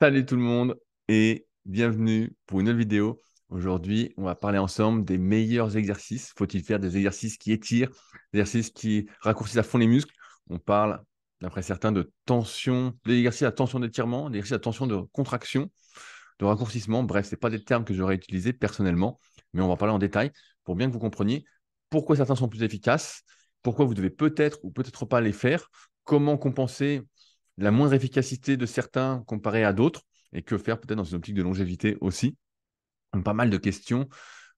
Salut tout le monde et bienvenue pour une nouvelle vidéo. Aujourd'hui, on va parler ensemble des meilleurs exercices. Faut-il faire des exercices qui étirent, des exercices qui raccourcissent à fond les muscles? On parle, d'après certains, de tension, des exercices à tension d'étirement, des exercices à tension de contraction, de raccourcissement. Bref, ce pas des termes que j'aurais utilisés personnellement, mais on va en parler en détail pour bien que vous compreniez pourquoi certains sont plus efficaces, pourquoi vous devez peut-être ou peut-être pas les faire, comment compenser la moindre efficacité de certains comparé à d'autres, et que faire peut-être dans une optique de longévité aussi. Donc, pas mal de questions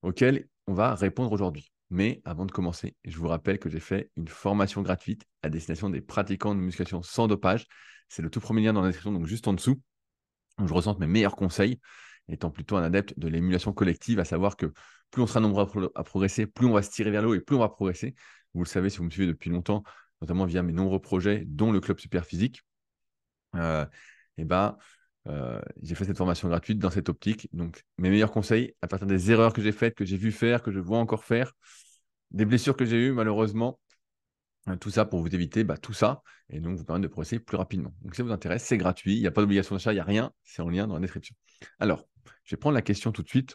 auxquelles on va répondre aujourd'hui. Mais avant de commencer, je vous rappelle que j'ai fait une formation gratuite à destination des pratiquants de musculation sans dopage. C'est le tout premier lien dans la description, donc juste en dessous, où je ressens mes meilleurs conseils, étant plutôt un adepte de l'émulation collective, à savoir que plus on sera nombreux à progresser, plus on va se tirer vers le haut et plus on va progresser. Vous le savez si vous me suivez depuis longtemps, notamment via mes nombreux projets, dont le club super physique. euh, et ben, j'ai fait cette formation gratuite dans cette optique. Donc, mes meilleurs conseils, à partir des erreurs que j'ai faites, que j'ai vu faire, que je vois encore faire, des blessures que j'ai eues, malheureusement, tout ça pour vous éviter tout ça, et donc vous permettre de progresser plus rapidement. Donc, si ça vous intéresse, c'est gratuit, il n'y a pas d'obligation d'achat, il n'y a rien, c'est en lien dans la description. Alors, je vais prendre la question tout de suite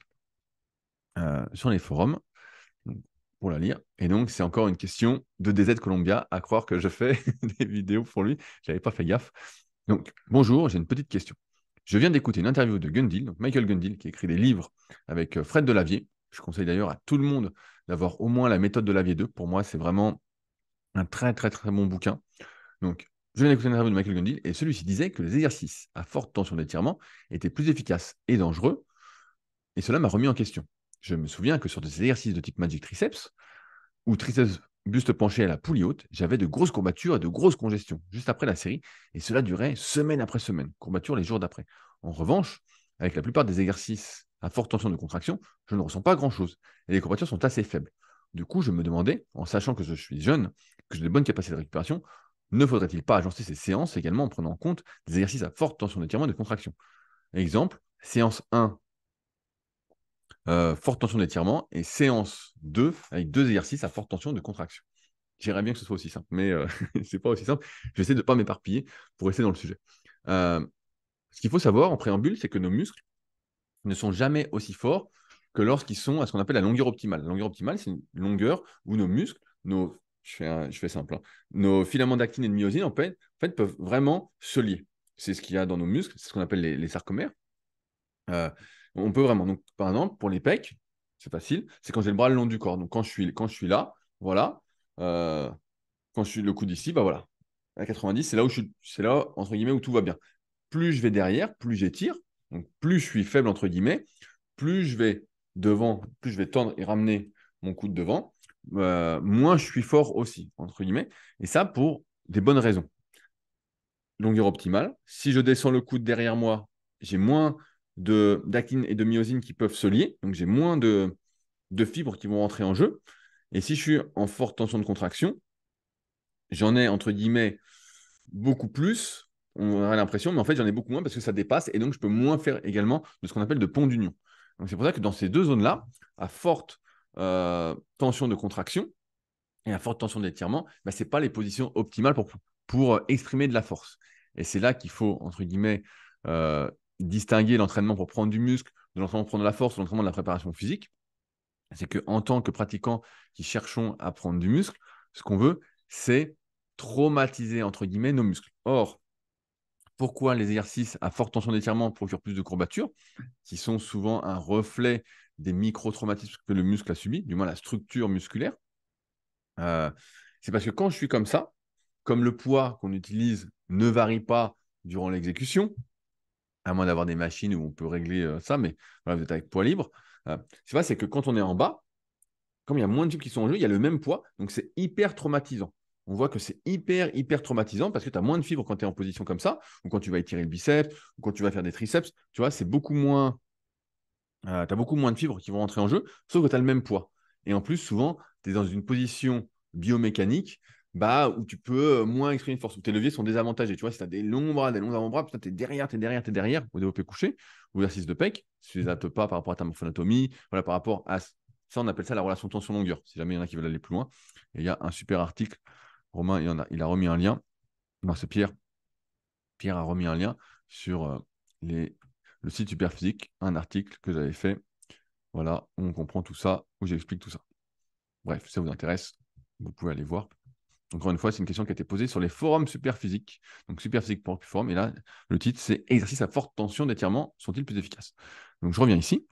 sur les forums donc, pour la lire. Et donc, c'est encore une question de DZ Columbia, à croire que je fais des vidéos pour lui. Je n'avais pas fait gaffe. Donc, bonjour, j'ai une petite question. Je viens d'écouter une interview de Gundil, donc Michael Gundil, qui écrit des livres avec Fred Delavier. Je conseille d'ailleurs à tout le monde d'avoir au moins la méthode de Lavier 2. Pour moi, c'est vraiment un très, très, très bon bouquin. Donc, je viens d'écouter une interview de Michael Gundil et celui-ci disait que les exercices à forte tension d'étirement étaient plus efficaces et dangereux. Et cela m'a remis en question. Je me souviens que sur des exercices de type Magic Triceps, ou triceps buste penché à la poulie haute, j'avais de grosses courbatures et de grosses congestions juste après la série, et cela durait semaine après semaine, courbatures les jours d'après. En revanche, avec la plupart des exercices à forte tension de contraction, je ne ressens pas grand-chose, et les courbatures sont assez faibles. Du coup, je me demandais, en sachant que je suis jeune, que j'ai de bonnes capacités de récupération, ne faudrait-il pas agencer ces séances également en prenant en compte des exercices à forte tension d'étirement et de contraction? Exemple, séance 1, forte tension d'étirement, et séance 2 avec deux exercices à forte tension de contraction. J'aimerais bien que ce soit aussi simple, mais c'est pas aussi simple. J'essaie de ne pas m'éparpiller pour rester dans le sujet. Euh, Ce qu'il faut savoir en préambule, c'est que nos muscles ne sont jamais aussi forts que lorsqu'ils sont à ce qu'on appelle la longueur optimale. La longueur optimale, c'est une longueur où nos muscles, je fais simple, hein, nos filaments d'actine et de myosine, en fait, peuvent vraiment se lier. C'est ce qu'il y a dans nos muscles, c'est ce qu'on appelle les sarcomères. Euh, on peut vraiment. Donc, par exemple, pour les pecs, c'est facile, c'est quand j'ai le bras le long du corps. Donc, quand je suis là, voilà. Euh, Quand je suis le coude ici, bah voilà. À 90, c'est là où c'est là, entre guillemets, où tout va bien. Plus je vais derrière, plus j'étire. Donc, plus je suis faible, entre guillemets, plus je vais devant, plus je vais tendre et ramener mon coude devant, moins je suis fort aussi, entre guillemets. Et ça, pour des bonnes raisons. Longueur optimale. Si je descends le coude derrière moi, j'ai moins d'actine et de myosine qui peuvent se lier. Donc, j'ai moins de fibres qui vont rentrer en jeu. Et si je suis en forte tension de contraction, j'en ai, entre guillemets, beaucoup plus, on a l'impression, mais en fait, j'en ai beaucoup moins parce que ça dépasse et donc je peux moins faire également de ce qu'on appelle de pont d'union. Donc, c'est pour ça que dans ces deux zones-là, à forte tension de contraction et à forte tension d'étirement, ce n'est pas les positions optimales pour exprimer de la force. Et c'est là qu'il faut, entre guillemets, euh, distinguer l'entraînement pour prendre du muscle, de l'entraînement pour prendre de la force, de l'entraînement de la préparation physique. C'est qu'en tant que pratiquants qui cherchons à prendre du muscle, ce qu'on veut, c'est traumatiser, entre guillemets, nos muscles. Or, pourquoi les exercices à forte tension d'étirement procurent plus de courbatures, qui sont souvent un reflet des micro-traumatismes que le muscle a subis, du moins la structure musculaire? Euh, c'est parce que quand je suis comme ça, comme le poids qu'on utilise ne varie pas durant l'exécution, à moins d'avoir des machines où on peut régler ça, mais voilà, vous êtes avec poids libre. C'est que quand on est en bas, comme il y a moins de tubes qui sont en jeu, il y a le même poids, donc c'est hyper traumatisant. On voit que c'est hyper, hyper traumatisant parce que tu as moins de fibres quand tu es en position comme ça, ou quand tu vas étirer le biceps, ou quand tu vas faire des triceps. Tu vois, c'est beaucoup moins. Tu as beaucoup moins de fibres qui vont rentrer en jeu, sauf que tu as le même poids. Et en plus, souvent, tu es dans une position biomécanique où tu peux moins exprimer de force, où tes leviers sont désavantagés. Tu vois, si tu as des longs bras, des longs avant-bras, tu es derrière, tu es derrière, tu es derrière au développé couché, ou exercice de pec, si tu ne les adaptes pas par rapport à ta morphonatomie, voilà, par rapport à ça, on appelle ça la relation tension-longueur, si jamais il y en a qui veulent aller plus loin. Et il y a un super article, Romain, il a remis un lien. Non, c'est Pierre. Pierre a remis un lien sur le site Superphysique, un article que j'avais fait, voilà, où on comprend tout ça, où j'explique tout ça. Bref, si ça vous intéresse, vous pouvez aller voir. Encore une fois, c'est une question qui a été posée sur les forums Superphysique. Donc Superphysique pour forum. Et là, le titre, c'est exercices à forte tension d'étirement sont-ils plus efficaces? Donc je reviens ici.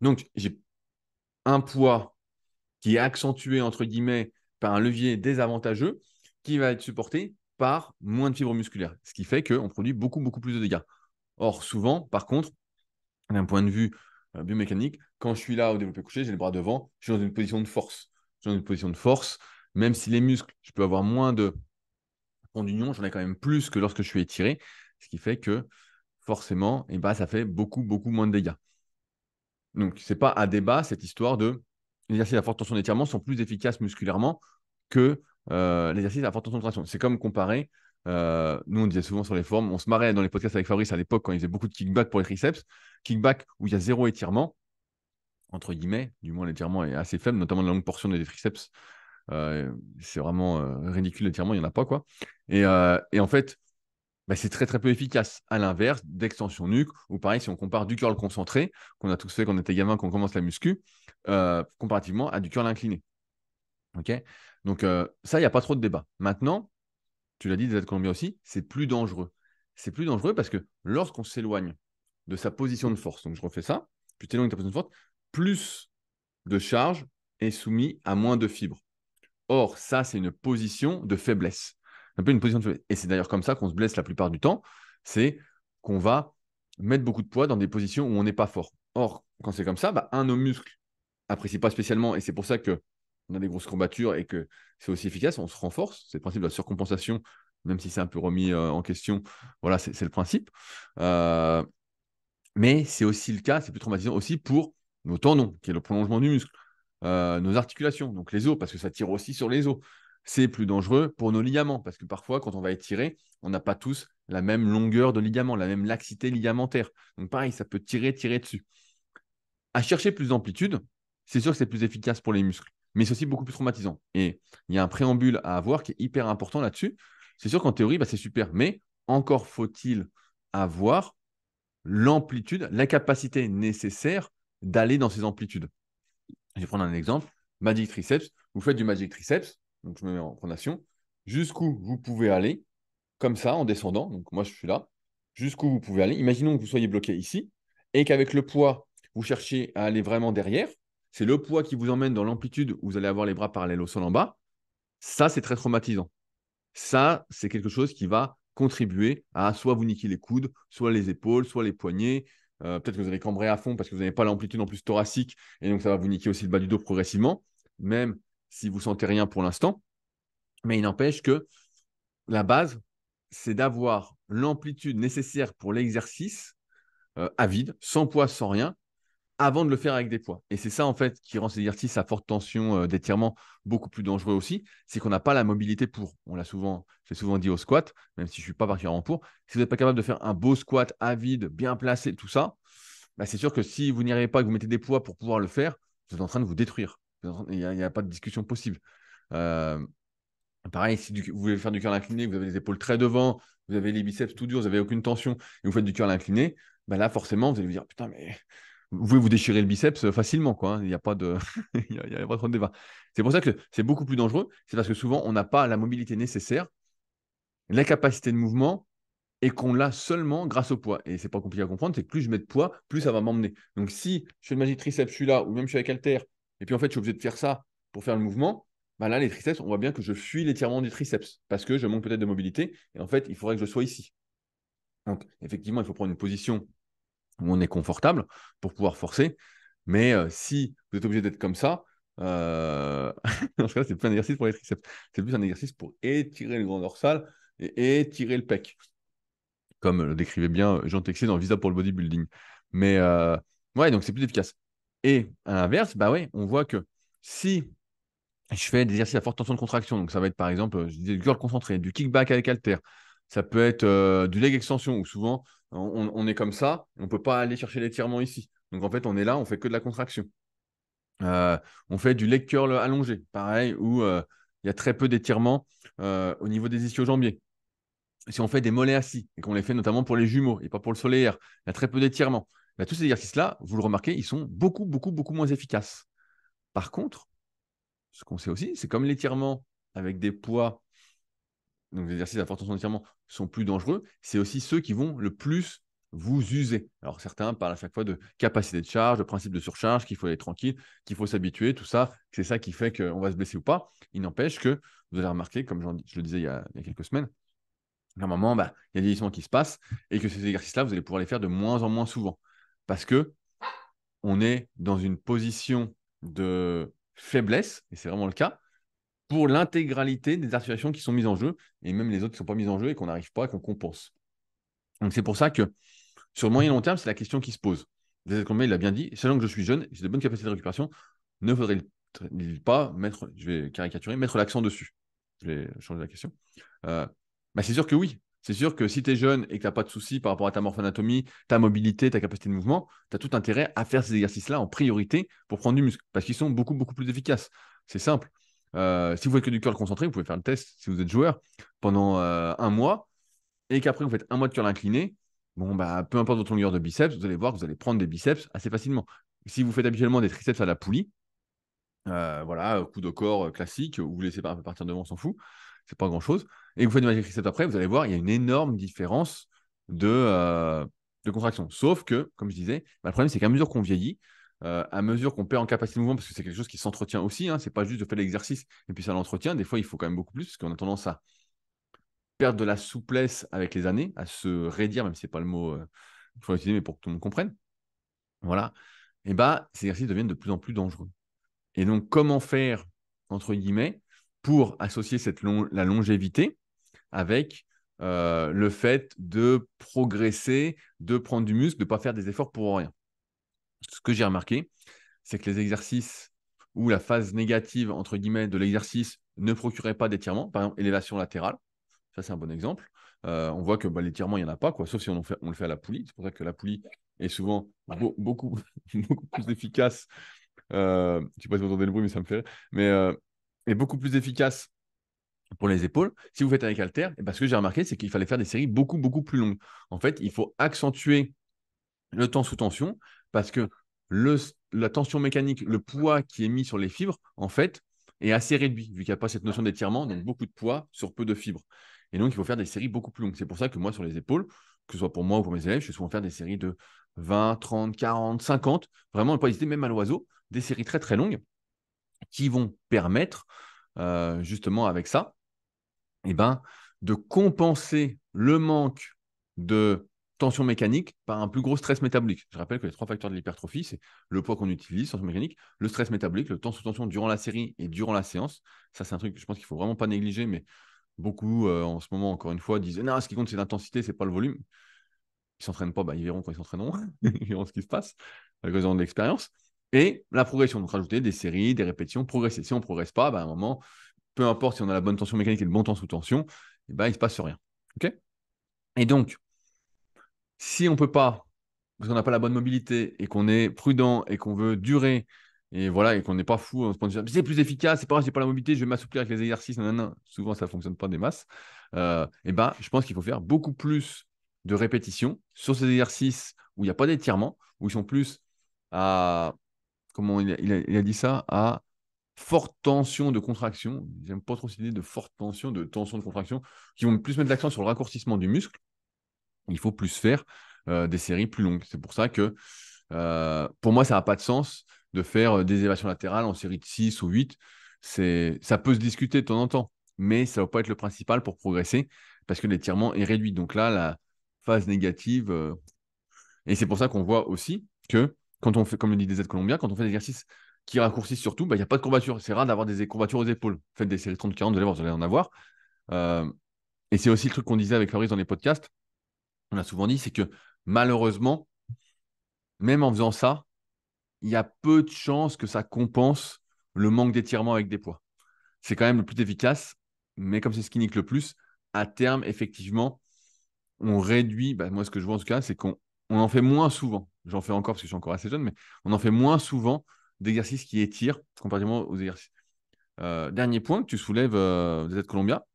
Donc j'ai un poids qui est accentué, entre guillemets, par un levier désavantageux qui va être supporté par moins de fibres musculaires. Ce qui fait qu'on produit beaucoup, beaucoup plus de dégâts. Or, souvent, par contre, d'un point de vue biomécanique, quand je suis là au développé couché, j'ai le bras devant, je suis dans une position de force. Je suis dans une position de force, même si les muscles, je peux avoir moins de points d'union, j'en ai quand même plus que lorsque je suis étiré, ce qui fait que forcément, ça fait beaucoup, beaucoup moins de dégâts. Donc, ce n'est pas à débat cette histoire de l'exercice à forte tension d'étirement sont plus efficaces musculairement que l'exercice à forte tension de traction. C'est comme comparer, nous on disait souvent sur les forums, on se marrait dans les podcasts avec Fabrice à l'époque quand il faisait beaucoup de kickback pour les triceps, kickback où il y a zéro étirement, entre guillemets, du moins l'étirement est assez faible, notamment la longue portion des triceps. C'est vraiment ridicule l'étirement, il n'y en a pas quoi. Et en fait, c'est très très peu efficace. À l'inverse, d'extension nuque, ou pareil, si on compare du curl concentré, qu'on a tous fait quand on était gamin, quand on commence la muscu, comparativement à du curl incliné. Ok. Donc ça, il n'y a pas trop de débat. Maintenant, tu l'as dit, des aides colombiens aussi, c'est plus dangereux. C'est plus dangereux parce que lorsqu'on s'éloigne de sa position de force, donc je refais ça, plus tu t'éloignes de ta position de force, plus de charge est soumis à moins de fibres. Or, ça, c'est une position de faiblesse. Un peu une position de faiblesse. Et c'est d'ailleurs comme ça qu'on se blesse la plupart du temps, c'est qu'on va mettre beaucoup de poids dans des positions où on n'est pas fort. Or, quand c'est comme ça, nos muscles n'apprécient pas spécialement, et c'est pour ça qu'on a des grosses courbatures et que c'est aussi efficace, on se renforce. C'est le principe de la surcompensation, même si c'est un peu remis en question. Voilà, c'est le principe. Mais c'est aussi le cas, c'est plus traumatisant aussi pour nos tendons, qui est le prolongement du muscle, nos articulations, donc les os, parce que ça tire aussi sur les os. C'est plus dangereux pour nos ligaments, parce que parfois, quand on va étirer, on n'a pas tous la même longueur de ligament, la même laxité ligamentaire. Donc pareil, ça peut tirer dessus. À chercher plus d'amplitude, c'est sûr que c'est plus efficace pour les muscles, mais c'est aussi beaucoup plus traumatisant. Et il y a un préambule à avoir qui est hyper important là-dessus. C'est sûr qu'en théorie, c'est super, mais encore faut-il avoir l'amplitude, la capacité nécessaire d'aller dans ces amplitudes. Je vais prendre un exemple. Magic triceps, vous faites du magic triceps, donc je me mets en pronation, jusqu'où vous pouvez aller, comme ça, en descendant, donc moi je suis là, jusqu'où vous pouvez aller. Imaginons que vous soyez bloqué ici, et qu'avec le poids, vous cherchiez à aller vraiment derrière, c'est le poids qui vous emmène dans l'amplitude où vous allez avoir les bras parallèles au sol en bas. Ça, c'est très traumatisant. Ça, c'est quelque chose qui va contribuer à soit vous niquer les coudes, soit les épaules, soit les poignets. Peut-être que vous allez cambrer à fond parce que vous n'avez pas l'amplitude en plus thoracique et donc ça va vous niquer aussi le bas du dos progressivement, même si vous ne sentez rien pour l'instant. Mais il n'empêche que la base, c'est d'avoir l'amplitude nécessaire pour l'exercice à vide, sans poids, sans rien, avant de le faire avec des poids. Et c'est ça, en fait, qui rend ces exercices à forte tension d'étirement beaucoup plus dangereux aussi, c'est qu'on n'a pas la mobilité pour. J'ai souvent dit au squat, même si je ne suis pas particulièrement pour, si vous n'êtes pas capable de faire un beau squat à vide, bien placé, tout ça, c'est sûr que si vous n'y arrivez pas et que vous mettez des poids pour pouvoir le faire, vous êtes en train de vous détruire. Il n'y a pas de discussion possible. Euh, Pareil, si vous voulez faire du curl incliné, vous avez les épaules très devant, vous avez les biceps tout durs, vous n'avez aucune tension, et vous faites du curl incliné, là, forcément, vous allez vous dire, putain, mais vous pouvez vous déchirer le biceps facilement, quoi. Il n'y a pas de... il y a pas trop de débat. C'est pour ça que c'est beaucoup plus dangereux. C'est parce que souvent, on n'a pas la mobilité nécessaire, la capacité de mouvement, et qu'on l'a seulement grâce au poids. Et c'est pas compliqué à comprendre, c'est que plus je mets de poids, plus ça va m'emmener. Donc si je fais le magic triceps, je suis là, ou même je suis avec haltère, et puis en fait, je suis obligé de faire ça pour faire le mouvement, là, les triceps, on voit bien que je fuis l'étirement du triceps, parce que je manque peut-être de mobilité, et en fait, il faudrait que je sois ici. Donc, effectivement, il faut prendre une position où on est confortable pour pouvoir forcer. Mais si vous êtes obligé d'être comme ça, dans ce cas-là, c'est plus un exercice pour les triceps. C'est plus un exercice pour étirer le grand dorsal et étirer le pec, comme le décrivait bien Jean Texier dans Visa pour le bodybuilding. Mais ouais, donc c'est plus efficace. Et à l'inverse, ouais, on voit que si je fais des exercices à forte tension de contraction, donc ça va être par exemple, je disais, du curl concentré, du kickback avec haltère, ça peut être du leg extension, où souvent on est comme ça, on ne peut pas aller chercher l'étirement ici. Donc en fait, on est là, on fait que de la contraction. On fait du leg curl allongé, pareil, où il y a très peu d'étirement au niveau des ischio-jambiers. si on fait des mollets assis et qu'on les fait notamment pour les jumeaux et pas pour le solaire, il y a très peu d'étirements. Bah, tous ces exercices-là, vous le remarquez, ils sont beaucoup, beaucoup, beaucoup moins efficaces. Par contre, ce qu'on sait aussi, c'est comme l'étirement avec des poids, donc les exercices à forte tension d'étirement sont plus dangereux, c'est aussi ceux qui vont le plus vous user. Alors certains parlent à chaque fois de capacité de charge, de principe de surcharge, qu'il faut aller tranquille, qu'il faut s'habituer, tout ça, c'est ça qui fait qu'on va se blesser ou pas. Il n'empêche que vous allez remarquer, comme je le disais il y a quelques semaines, à un moment, bah, il y a des vieillissements qui se passent et que ces exercices-là, vous allez pouvoir les faire de moins en moins souvent. Parce que on est dans une position de faiblesse, et c'est vraiment le cas, pour l'intégralité des articulations qui sont mises en jeu, et même les autres qui ne sont pas mises en jeu et qu'on n'arrive pas et qu'on compense. Donc c'est pour ça que sur le moyen et long terme, c'est la question qui se pose. Il l'a bien dit, sachant que je suis jeune, j'ai de bonnes capacités de récupération, ne faudrait-il pas mettre, je vais caricaturer, mettre l'accent dessus. Je vais changer la question. Bah c'est sûr que oui. C'est sûr que si tu es jeune et que tu n'as pas de soucis par rapport à ta morphoanatomie, ta mobilité, ta capacité de mouvement, tu as tout intérêt à faire ces exercices-là en priorité pour prendre du muscle, parce qu'ils sont beaucoup, beaucoup plus efficaces. C'est simple. Si vous faites que du curl concentré, vous pouvez faire le test si vous êtes joueur pendant un mois, et qu'après vous faites un mois de curl incliné, bon, bah, peu importe votre longueur de biceps, vous allez voir que vous allez prendre des biceps assez facilement. Si vous faites habituellement des triceps à la poulie, voilà, coup de corps classique, ou vous laissez un peu partir devant, on s'en fout, c'est pas grand-chose. Et vous faites du magic reset après, vous allez voir, il y a une énorme différence de contraction. Sauf que, comme je disais, bah, le problème, c'est qu'à mesure qu'on vieillit, à mesure qu'on perd en capacité de mouvement, parce que c'est quelque chose qui s'entretient aussi, hein, c'est pas juste de faire l'exercice et puis ça l'entretient, des fois, il faut quand même beaucoup plus, parce qu'on a tendance à perdre de la souplesse avec les années, à se raidir, même si c'est pas le mot qu'il faut utiliser, mais pour que tout le monde comprenne. Voilà. Et bah, ces exercices deviennent de plus en plus dangereux. Et donc, comment faire, entre guillemets, pour associer la longévité avec le fait de progresser, de prendre du muscle, de ne pas faire des efforts pour rien. Ce que j'ai remarqué, c'est que les exercices où la phase négative, entre guillemets, de l'exercice ne procurait pas d'étirement, par exemple, élévation latérale, ça c'est un bon exemple. On voit que bah, l'étirement, il n'y en a pas, quoi, sauf si on le fait à la poulie. C'est pour ça que la poulie est souvent beaucoup, beaucoup plus efficace. Je ne sais pas si vous entendez le bruit, mais ça me fait rire. Mais est beaucoup plus efficace pour les épaules. Si vous faites avec haltère, et ben, ce que j'ai remarqué, c'est qu'il fallait faire des séries beaucoup, beaucoup plus longues. En fait, il faut accentuer le temps sous tension parce que la tension mécanique, le poids qui est mis sur les fibres, en fait, est assez réduit, vu qu'il n'y a pas cette notion d'étirement, donc beaucoup de poids sur peu de fibres. Et donc, il faut faire des séries beaucoup plus longues. C'est pour ça que moi, sur les épaules, que ce soit pour moi ou pour mes élèves, je vais souvent faire des séries de 20, 30, 40, 50. Vraiment, ne pas hésiter, même à l'oiseau, des séries très, très longues qui vont permettre, justement, avec ça, eh ben, de compenser le manque de tension mécanique par un plus gros stress métabolique. Je rappelle que les trois facteurs de l'hypertrophie, c'est le poids qu'on utilise, tension mécanique, le stress métabolique, le temps sous tension durant la série et durant la séance. Ça, c'est un truc que je pense qu'il ne faut vraiment pas négliger, mais beaucoup, en ce moment, encore une fois, disent non, ce qui compte, c'est l'intensité, c'est pas le volume. Ils ne s'entraînent pas, bah, ils verront quand ils s'entraîneront, ils verront ce qui se passe, avec ils ont de l'expérience. Et la progression, donc rajouter des séries, des répétitions, progresser. Si on ne progresse pas, bah, à un moment, peu importe si on a la bonne tension mécanique et le bon temps sous tension, eh ben, il ne se passe rien. Okay, et donc, si on ne peut pas, parce qu'on n'a pas la bonne mobilité et qu'on est prudent et qu'on veut durer, et voilà, et qu'on n'est pas fou, on se pense c'est plus efficace, c'est pas grave, j'ai pas la mobilité, je vais m'assouplir avec les exercices, nanana. Souvent ça ne fonctionne pas des masses. Et ben, je pense qu'il faut faire beaucoup plus de répétitions sur ces exercices où il n'y a pas d'étirement, où ils sont plus à, comment il a dit ça, à forte tension de contraction. J'aime pas trop cette idée de forte tension, de tension de contraction, qui vont plus mettre l'accent sur le raccourcissement du muscle. Il faut plus faire des séries plus longues. C'est pour ça que pour moi, ça n'a pas de sens de faire des élévations latérales en série de 6 ou 8. Ça peut se discuter de temps en temps, mais ça ne va pas être le principal pour progresser parce que l'étirement est réduit. Donc là, la phase négative. Et c'est pour ça qu'on voit aussi que quand on fait, comme le dit DZ Colombien, quand on fait des exercices qui raccourcissent surtout, bah, il n'y a pas de courbature. C'est rare d'avoir des courbatures aux épaules. Faites des séries 30-40, vous allez en avoir. Euh, et c'est aussi le truc qu'on disait avec Fabrice dans les podcasts. On a souvent dit, c'est que malheureusement, même en faisant ça, il y a peu de chances que ça compense le manque d'étirement avec des poids. C'est quand même le plus efficace, mais comme c'est ce qui nique le plus, à terme, effectivement, on réduit, bah, moi ce que je vois en tout cas, c'est qu'on en fait moins souvent. J'en fais encore parce que je suis encore assez jeune, mais on en fait moins souvent d'exercices qui étirent comparativement aux exercices. Dernier point que tu soulèves, des aides Colombia,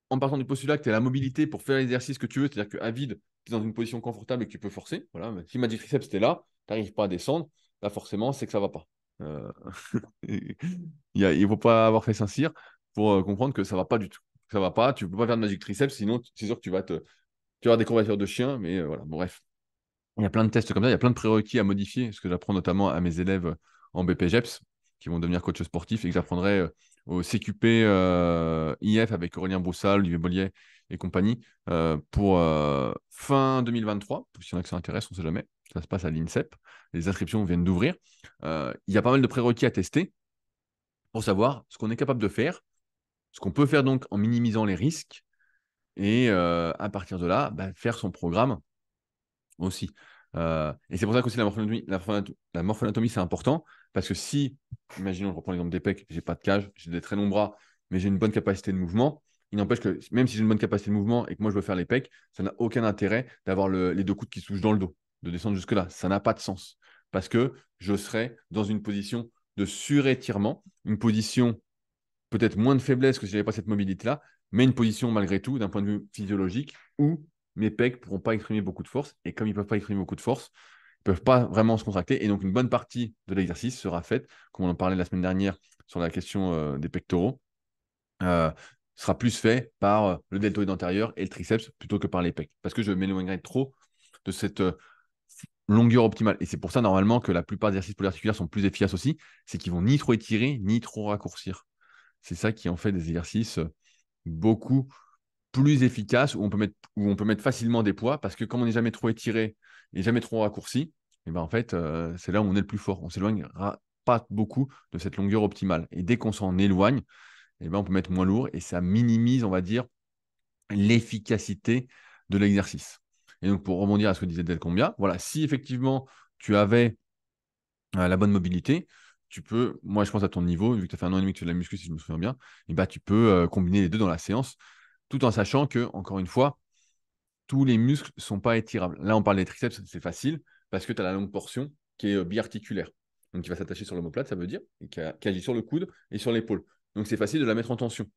en partant du postulat que tu as la mobilité pour faire l'exercice que tu veux, c'est-à-dire qu'à vide, tu es dans une position confortable et que tu peux forcer. Voilà. Mais si Magic Triceps, tu es là, tu n'arrives pas à descendre, là, forcément, c'est que ça ne va pas. Euh, il ne faut pas avoir fait Saint-Cyr pour comprendre que ça ne va pas du tout. Ça ne va pas, tu ne peux pas faire de Magic Triceps, sinon, c'est sûr que tu vas avoir des courbatures de chien, mais voilà, bon, bref. Il y a plein de tests comme ça, il y a plein de prérequis à modifier, ce que j'apprends notamment à mes élèves en BPGEPS, qui vont devenir coach sportif, et que j'apprendrai au CQP IF avec Aurélien Broussal, Olivier Bollier et compagnie, pour fin 2023. S'il y en a que ça intéresse, on ne sait jamais. Ça se passe à l'INSEP. Les inscriptions viennent d'ouvrir. Il y a pas mal de prérequis à tester pour savoir ce qu'on est capable de faire, ce qu'on peut faire donc en minimisant les risques, et à partir de là, bah, faire son programme aussi. Et c'est pour ça qu'aussi la morphoanatomie, c'est important, parce que si, imaginons, je reprends l'exemple des pecs, j'ai pas de cage, j'ai des très longs bras, mais j'ai une bonne capacité de mouvement, il n'empêche que même si j'ai une bonne capacité de mouvement et que moi je veux faire les pecs, ça n'a aucun intérêt d'avoir les deux coudes qui se touchent dans le dos, de descendre jusque-là. Ça n'a pas de sens, parce que je serai dans une position de surétirement, une position peut-être moins de faiblesse que si je n'avais pas cette mobilité-là, mais une position malgré tout, d'un point de vue physiologique, où mes pecs ne pourront pas exprimer beaucoup de force. Et comme ils ne peuvent pas exprimer beaucoup de force, ils ne peuvent pas vraiment se contracter. Et donc, une bonne partie de l'exercice sera faite, comme on en parlait la semaine dernière sur la question des pectoraux, euh, sera plus fait par le deltoïde antérieur et le triceps plutôt que par les pecs. Parce que je m'éloignerai trop de cette longueur optimale. Et c'est pour ça, normalement, que la plupart des exercices polyarticulaires sont plus efficaces aussi. C'est qu'ils vont ni trop étirer, ni trop raccourcir. C'est ça qui en fait des exercices beaucoup plus efficaces où on peut mettre facilement des poids parce que comme on n'est jamais trop étiré et jamais trop raccourci, et ben en fait, c'est là où on est le plus fort. On s'éloignera pas beaucoup de cette longueur optimale. Et dès qu'on s'en éloigne, et ben on peut mettre moins lourd et ça minimise, on va dire, l'efficacité de l'exercice. Et donc, pour rebondir à ce que disait Delcombia, voilà, si effectivement tu avais la bonne mobilité, tu peux, moi je pense à ton niveau, vu que tu as fait un an et demi que tu fais de la muscu, si je me souviens bien, et bah, tu peux combiner les deux dans la séance, tout en sachant que, encore une fois, tous les muscles ne sont pas étirables. Là, on parle des triceps, c'est facile, parce que tu as la longue portion qui est biarticulaire. Donc, qui va s'attacher sur l'omoplate, ça veut dire, et qui agit sur le coude et sur l'épaule. Donc, c'est facile de la mettre en tension.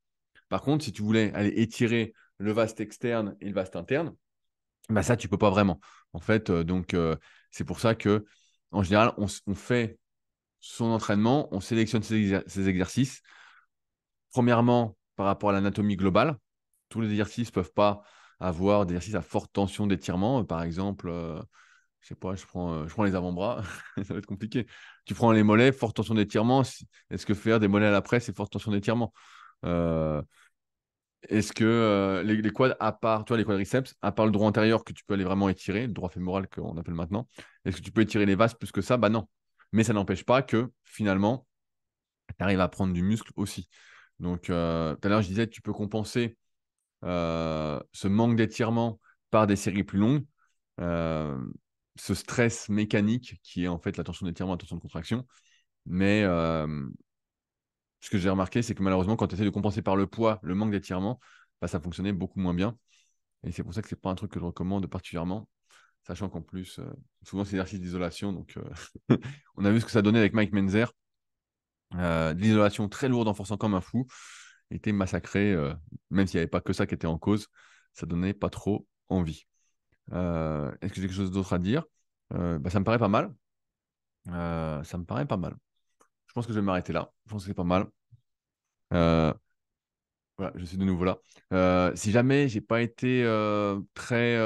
Par contre, si tu voulais aller étirer le vaste externe et le vaste interne, bah ça, tu peux pas vraiment. En fait, c'est pour ça que, en général, on fait son entraînement, on sélectionne ses exercices. Premièrement, par rapport à l'anatomie globale, tous les exercices ne peuvent pas avoir des exercices à forte tension d'étirement. Par exemple, je sais pas, je prends les avant-bras, ça va être compliqué. Tu prends les mollets, forte tension d'étirement. Est-ce que faire des mollets à la presse, c'est forte tension d'étirement? Euh, Est-ce que les quads, à part, toi, les quadriceps, à part le droit antérieur que tu peux aller vraiment étirer, le droit fémoral qu'on appelle maintenant, est-ce que tu peux étirer les vastes plus que ça? Bah non. Mais ça n'empêche pas que finalement, tu arrives à prendre du muscle aussi. Donc, tout à l'heure, je disais, tu peux compenser ce manque d'étirement par des séries plus longues, euh, ce stress mécanique qui est en fait la tension d'étirement, la tension de contraction. Mais ce que j'ai remarqué, c'est que malheureusement, quand tu essaies de compenser par le poids, le manque d'étirement, bah, ça fonctionnait beaucoup moins bien. Et c'est pour ça que c'est pas un truc que je recommande particulièrement, sachant qu'en plus, souvent, c'est exercice d'isolation. Donc, on a vu ce que ça donnait avec Mike Menzer. De l'isolation très lourde en forçant comme un fou, était massacré, même s'il n'y avait pas que ça qui était en cause, ça donnait pas trop envie. Est-ce que j'ai quelque chose d'autre à dire? Bah, ça me paraît pas mal. Ça me paraît pas mal. Je pense que je vais m'arrêter là. Je pense que c'est pas mal. Euh, voilà, je suis de nouveau là. Si jamais j'ai pas été très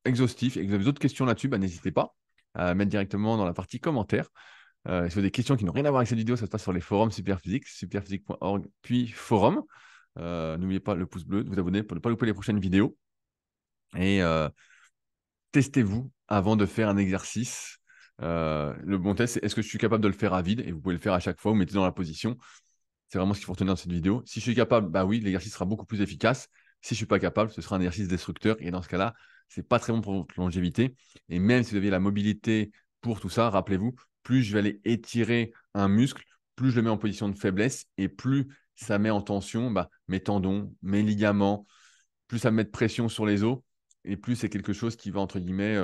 exhaustif et que vous avez d'autres questions là-dessus, bah, n'hésitez pas à mettre directement dans la partie commentaires. Si vous avez des questions qui n'ont rien à voir avec cette vidéo, ça se passe sur les forums Superphysique, superphysique.org, puis forum. N'oubliez pas le pouce bleu, de vous abonner pour ne pas louper les prochaines vidéos. Et testez-vous avant de faire un exercice. Le bon test, c'est est-ce que je suis capable de le faire à vide? Et vous pouvez le faire à chaque fois, vous mettez dans la position. C'est vraiment ce qu'il faut retenir dans cette vidéo. Si je suis capable, bah oui, l'exercice sera beaucoup plus efficace. Si je ne suis pas capable, ce sera un exercice destructeur. Et dans ce cas-là, ce n'est pas très bon pour votre longévité. Et même si vous avez la mobilité pour tout ça, rappelez-vous, plus je vais aller étirer un muscle, plus je le mets en position de faiblesse et plus ça met en tension bah, mes tendons, mes ligaments, plus ça met de pression sur les os et plus c'est quelque chose qui va, entre guillemets,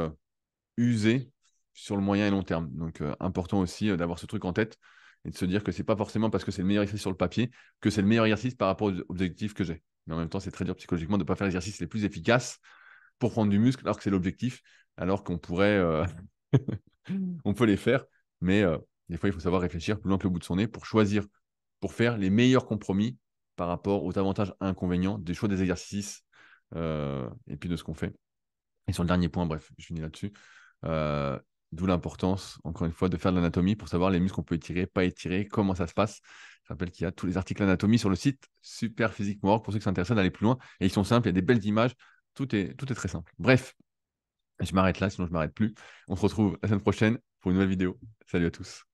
user sur le moyen et long terme. Donc, important aussi d'avoir ce truc en tête et de se dire que c'est pas forcément parce que c'est le meilleur exercice sur le papier que c'est le meilleur exercice par rapport aux objectifs que j'ai. Mais en même temps, c'est très dur psychologiquement de ne pas faire l'exercice les plus efficaces pour prendre du muscle, alors que c'est l'objectif, alors qu'on pourrait, on peut les faire, mais des fois, il faut savoir réfléchir plus loin que le bout de son nez pour choisir, pour faire les meilleurs compromis par rapport aux avantages et inconvénients des choix des exercices et puis de ce qu'on fait. Et sur le dernier point, bref, je finis là-dessus. Euh, D'où l'importance, encore une fois, de faire de l'anatomie pour savoir les muscles qu'on peut étirer, pas étirer, comment ça se passe. Je rappelle qu'il y a tous les articles anatomie sur le site superphysique.org pour ceux qui sont intéressés d'aller plus loin. Et ils sont simples, il y a des belles images, tout est très simple. Bref, je m'arrête là, sinon je ne m'arrête plus. On se retrouve la semaine prochaine pour une nouvelle vidéo. Salut à tous.